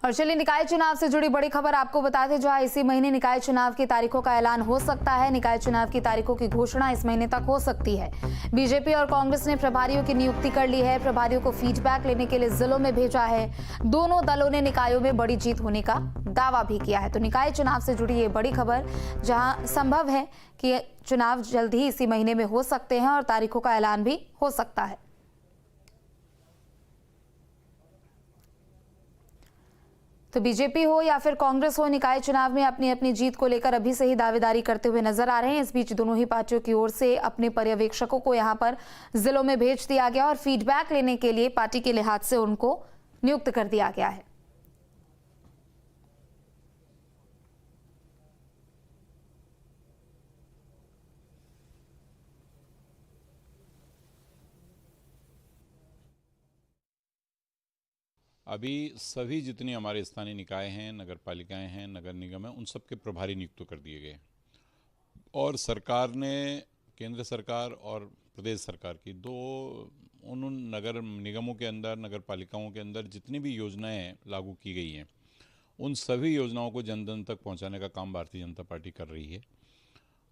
और चलिए निकाय चुनाव से जुड़ी बड़ी खबर आपको बता दें, जहां इसी महीने निकाय चुनाव की तारीखों का ऐलान हो सकता है। निकाय चुनाव की तारीखों की घोषणा इस महीने तक हो सकती है। बीजेपी और कांग्रेस ने प्रभारियों की नियुक्ति कर ली है। प्रभारियों को फीडबैक लेने के लिए जिलों में भेजा है। दोनों दलों ने निकायों में बड़ी जीत होने का दावा भी किया है। तो निकाय चुनाव से जुड़ी ये बड़ी खबर, जहां संभव है कि चुनाव जल्द ही इसी महीने में हो सकते हैं और तारीखों का ऐलान भी हो सकता है। तो बीजेपी हो या फिर कांग्रेस हो, निकाय चुनाव में अपनी अपनी जीत को लेकर अभी से ही दावेदारी करते हुए नजर आ रहे हैं। इस बीच दोनों ही पार्टियों की ओर से अपने पर्यवेक्षकों को यहां पर जिलों में भेज दिया गया और फीडबैक लेने के लिए पार्टी के लिहाज से उनको नियुक्त कर दिया गया है। अभी सभी जितनी हमारे स्थानीय निकाय हैं, नगर पालिकाएं हैं, नगर निगम हैं, उन सब के प्रभारी नियुक्त कर दिए गए। और सरकार ने, केंद्र सरकार और प्रदेश सरकार की उन नगर निगमों के अंदर, नगर पालिकाओं के अंदर जितनी भी योजनाएं लागू की गई हैं, उन सभी योजनाओं को जन जन तक पहुंचाने का काम भारतीय जनता पार्टी कर रही है।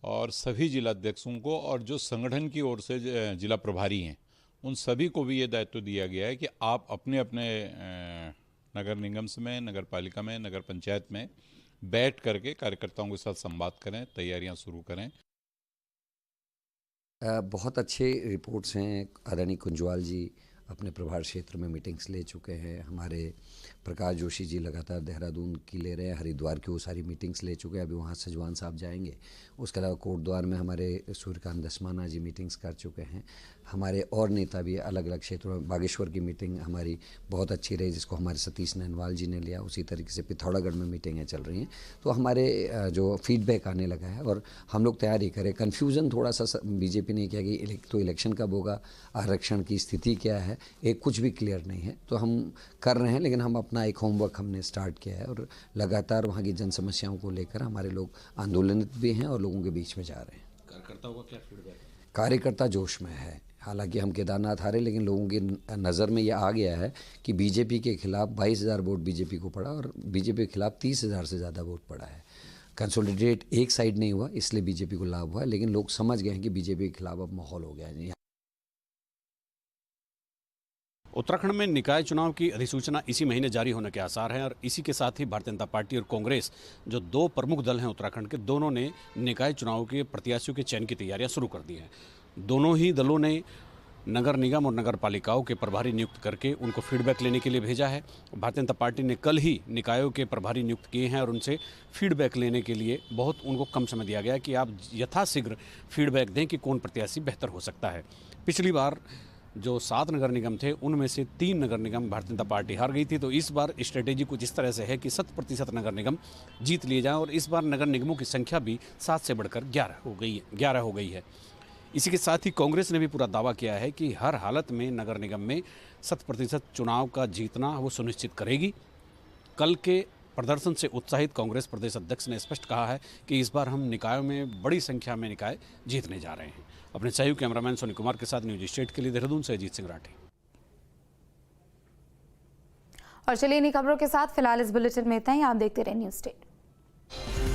और सभी जिलाध्यक्षों को और जो संगठन की ओर से जिला प्रभारी हैं, उन सभी को भी ये दायित्व दिया गया है कि आप अपने अपने नगर निगम में, नगर पालिका में, नगर पंचायत में बैठ करके कार्यकर्ताओं के साथ संवाद करें, तैयारियां शुरू करें। बहुत अच्छे रिपोर्ट्स हैं। आदरणीय कुंजवाल जी अपने प्रभार क्षेत्र में मीटिंग्स ले चुके हैं। हमारे प्रकाश जोशी जी लगातार देहरादून की ले रहे हैं, हरिद्वार की वो सारी मीटिंग्स ले चुके हैं। अभी वहाँ सजवान साहब जाएंगे। उसके अलावा कोटद्वार में हमारे सूर्यकांत दसमाना जी मीटिंग्स कर चुके हैं। हमारे और नेता भी अलग अलग क्षेत्रों में, बागेश्वर की मीटिंग हमारी बहुत अच्छी रही, जिसको हमारे सतीश नैनवाल जी ने लिया। उसी तरीके से पिथौरागढ़ में मीटिंगें चल रही हैं। तो हमारे जो फीडबैक आने लगा है और हम लोग तैयारी करें। कन्फ्यूज़न थोड़ा सा बीजेपी ने किया कि तो इलेक्शन कब होगा, आरक्षण की स्थिति क्या है, एक कुछ भी क्लियर नहीं है। तो हम कर रहे हैं, लेकिन हम अपना एक होमवर्क हमने स्टार्ट किया है और लगातार वहाँ की जन समस्याओं को लेकर हमारे लोग आंदोलनित भी हैं और लोगों के बीच में जा रहे हैं। कार्यकर्ताओं का क्या फीडबैक है? कार्यकर्ता जोश में है। हालांकि हम केदारनाथ हारे, लेकिन लोगों की नज़र में ये आ गया है कि बीजेपी के खिलाफ 22,000 वोट बीजेपी को पड़ा और बीजेपी के खिलाफ 30,000 से ज़्यादा वोट पड़ा है। कंसोलिडेट एक साइड नहीं हुआ, इसलिए बीजेपी को लाभ हुआ, लेकिन लोग समझ गए हैं कि बीजेपी के खिलाफ अब माहौल हो गया है। उत्तराखंड में निकाय चुनाव की अधिसूचना इसी महीने जारी होने के आसार हैं और इसी के साथ ही भारतीय जनता पार्टी और कांग्रेस, जो दो प्रमुख दल हैं उत्तराखंड के, दोनों ने निकाय चुनाव के प्रत्याशियों के चयन की तैयारियां शुरू कर दी हैं। दोनों ही दलों ने नगर निगम और नगर पालिकाओं के प्रभारी नियुक्त करके उनको फीडबैक लेने के लिए भेजा है। भारतीय जनता पार्टी ने कल ही निकायों के प्रभारी नियुक्त किए हैं और उनसे फीडबैक लेने के लिए बहुत उनको कम समय दिया गया कि आप यथाशीघ्र फीडबैक दें कि कौन प्रत्याशी बेहतर हो सकता है। पिछली बार जो 7 नगर निगम थे, उनमें से 3 नगर निगम भारतीय जनता पार्टी हार गई थी। तो इस बार स्ट्रेटेजी कुछ इस तरह से है कि 100% नगर निगम जीत लिए जाएं और इस बार नगर निगमों की संख्या भी 7 से बढ़कर 11 हो गई है। इसी के साथ ही कांग्रेस ने भी पूरा दावा किया है कि हर हालत में नगर निगम में 100% चुनाव का जीतना वो सुनिश्चित करेगी। कल के प्रदर्शन से उत्साहित कांग्रेस प्रदेश अध्यक्ष ने स्पष्ट कहा है कि इस बार हम निकायों में बड़ी संख्या में निकाय जीतने जा रहे हैं। अपने सहयोगी कैमरामैन सोनी कुमार के साथ न्यूज स्टेट के लिए देहरादून से अजीत सिंह राठी। और चलिए इन्हीं खबरों के साथ फिलहाल इस बुलेटिन में इतना ही। आप देखते रहे न्यूज स्टेट।